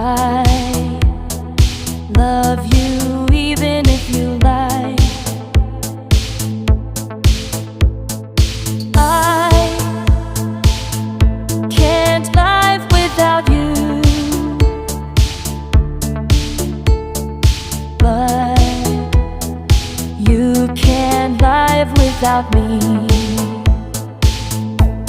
I love you even if you lie. I can't live without you, but you can't live without me.